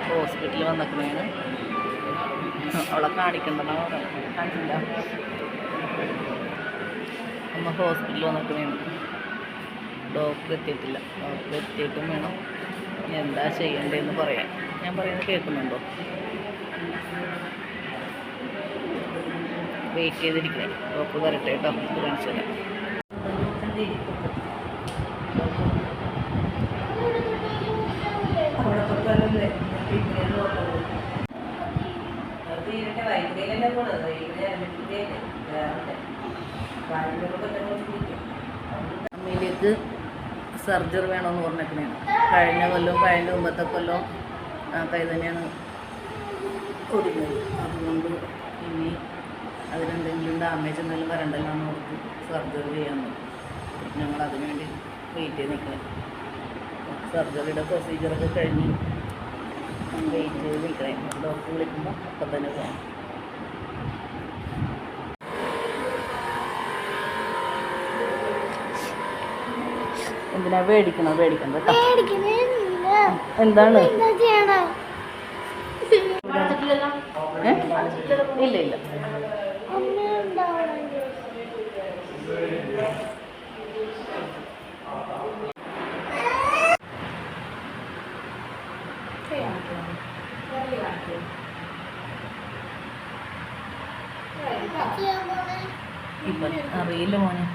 ഹോസ്പിറ്റലിൽ വന്നിരിക്കുന്നതാണ്. അവളെ കാണിക്കണ്ടെന്നാ കാണിച്ചില്ല. അമ്മ ഹോസ്പിറ്റലിൽ വന്നിരിക്കുന്നതാണ്. ഡോക്ടർ എത്തിയിട്ടില്ല. ഡോക്ടർ എത്തിയിട്ടും വേണം എന്താ ചെയ്യേണ്ടതെന്ന് പറയാൻ. ഞാൻ പറയുന്നത് കേൾക്കുന്നുണ്ടോ? വെയിറ്റ് ചെയ്തിരിക്കണേ. ഡോക്ടർ വരട്ടെ കേട്ടോ. ഇത് കാണിച്ചു തരാം. അമ്മയിലേക്ക് സർജറി വേണമെന്ന് പറഞ്ഞിരിക്കുന്നതാണ്. കഴിഞ്ഞ കൊല്ലവും കഴിഞ്ഞ മുമ്പത്തെ കൊല്ലവും കൈ തന്നെയാണ് ഒടിഞ്ഞത്. അതുകൊണ്ട് ഇനി അതിനെന്തെങ്കിലും ഡാമേജ് എന്തെങ്കിലും വരണ്ടല്ലോ എന്ന് ഓർത്ത് സർജറി ചെയ്യാൻ നോക്കും. ഞങ്ങൾ അതിനുവേണ്ടി വെയിറ്റ് ചെയ്ത് നിൽക്കണം. സർജറിയുടെ പ്രൊസീജിയറൊക്കെ കഴിഞ്ഞ് വെയിറ്റ് ചെയ്ത് നിൽക്കണേ. ഡോക്ടർ വിളിക്കുമ്പോൾ അപ്പം തന്നെ പോകാം. എന്തിനാ പേടിക്കണ്ട കേട്ടോ. എന്താണ്? ഇല്ല ഇല്ല. ഇപ്പം അറിയില്ല മോനെ.